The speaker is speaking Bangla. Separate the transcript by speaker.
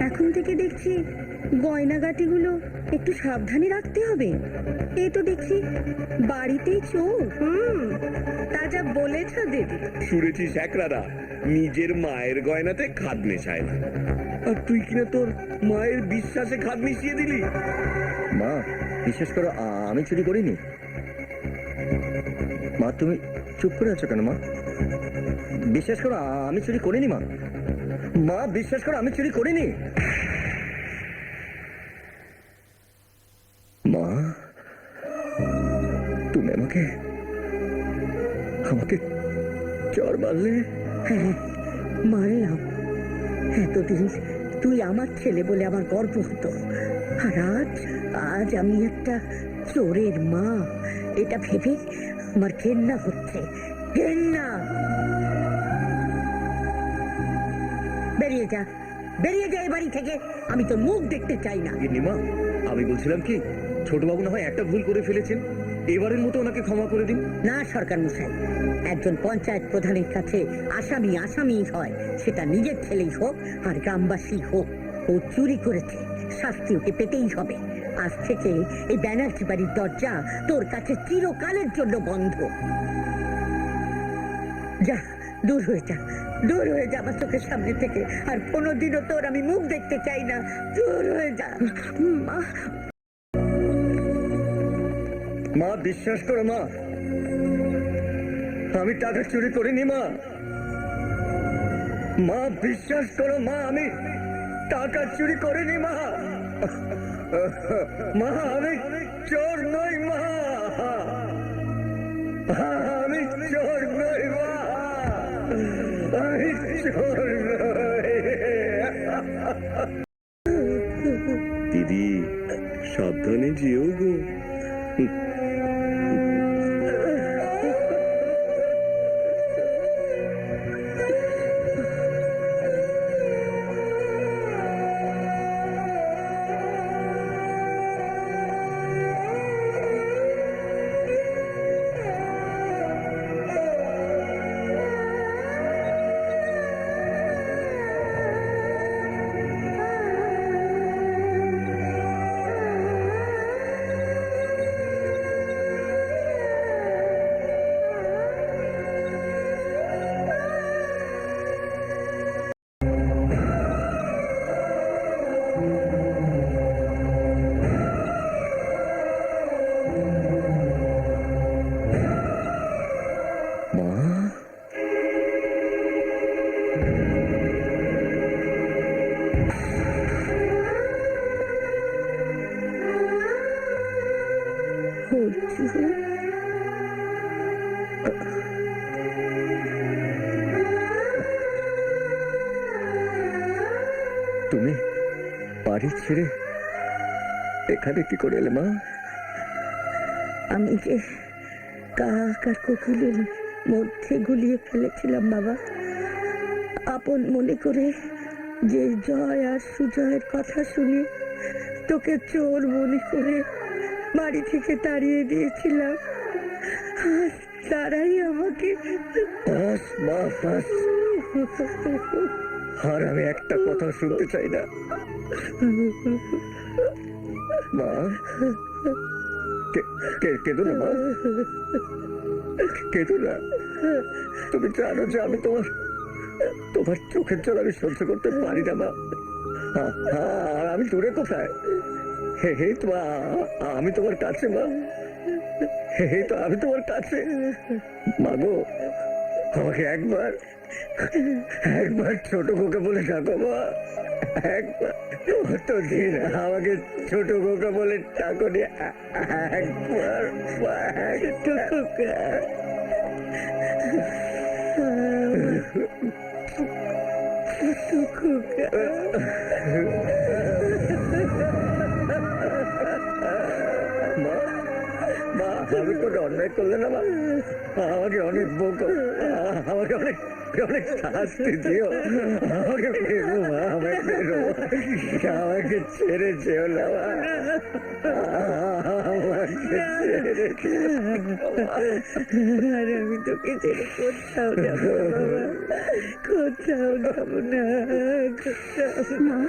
Speaker 1: এখন থেকে দেখছি গয়নাগাটিগুলো একটু সাবধানে রাখতে হবে। এ তো দেখছি বাড়িতেই চোর। তা যা বলেছ দিদি।
Speaker 2: শুনেছিস একরারা নিজের মায়ের গয়নাতে খাদ মেশায় না, আর তুই কিনা তোর মায়ের বিশ্বাসে খাদ মিশিয়ে দিলি।
Speaker 3: মা বিশেষ করে আমি চুরি করিনি। মা তুমি চুপ করে আছো কেন? মা বিশ্বাস করো আমি চুরি করিনি। মা মা বিশ্বাস করো আমি চুরি করিনি। মা তুমি আমাকে আমাকে চর মারলে?
Speaker 1: হ্যাঁ, মারলাম। এতদিন তুই আমার ছেলে বলে আমার গর্ব হতো, আর আজ আমি একটা চোরের মা, এটা ভেবে আমার ঘেন্না হচ্ছে। ঘেন্না। বেরিয়ে যা, বেরিয়ে যা এই বাড়ি থেকে। আমি তোর মুখ দেখতে চাই না।
Speaker 3: মা আমি বলছিলাম কি, ছোটবাবু না হয় একটা ভুল করে ফেলেছেন, এবারের মতো ওনাকে ক্ষমা করে দিন।
Speaker 1: না সরকার মশাই, একজন পঞ্চায়েত প্রধানের কাছে আসামি হয়, সেটা নিজের ছেলেই হোক আর গ্রামবাসী হোক। ও চুরি করেছে, শাস্তি ওকে পেতেই হবে। আজ থেকে এই ব্যানার্জি বাড়ির দরজা তোর কাছে চিরকালের জন্য বন্ধ। যা, দূর হয়ে যা, দূর হয়ে যা আমার চোখের সামনে থেকে। আর কোনোদিনও তোর আমি মুখ দেখতে চাই না। দূর হয়ে যা। মা,
Speaker 3: মা বিশ্বাস করো মা, আমি টাকা চুরি করিনি। মা মা বিশ্বাস করো মা, আমি টাকা চুরি করিনি। মা মা আমি চোর নই। মা আমি চোর নই। মা আমি চোর নই।
Speaker 2: দিদি সাবধানে যেও গো।
Speaker 3: তুমি বাড়ি ছেড়ে এখানে কি করে এলে মা?
Speaker 1: আমি যে কাক আর কোকিলের মধ্যে গুলিয়ে ফেলেছিলাম বাবা, আপন মনে করে। যে জয় আর সুজয়ের কথা শুনে তোকে চোর মনে করে বাড়ি থেকে তাড়িয়ে দিয়েছিলাম, আর তারাই আমাকে।
Speaker 3: বাস মা বাস, আর আমি একটা কথা শুনতে চাই না। মা কেঁদো না মা, কেঁদো না। তুমি জানো যে আমি তোমার চোখের জল আমি সহ্য করতে পারি না মা। আর আমি দূরে কোথায়? হে তো আমি তোমার কাছে মা। হে তো আমি তোমার কাছে। মা গো, আমাকে একবার ছোট খোকা বলে ডাকো মা। একবার, কতদিন আমাকে ছোট খোকা বলে ডাকো নি। একবার ছোট খোকা। মা আমি কোনো অন্যায় করলে না মা, আমাকে অনেক বকো, আমাকে অনেক শাস্তি দিও, আমাকে ফেরো মা, আমাকে ফেরো। আমাকে ছেড়ে যেও না মা। আমাকে ছেড়ে
Speaker 1: আর আমি তোকে ছেড়ে কোথাও যাবো না বাবা, কোথাও যাবো না, কোথাও
Speaker 4: মা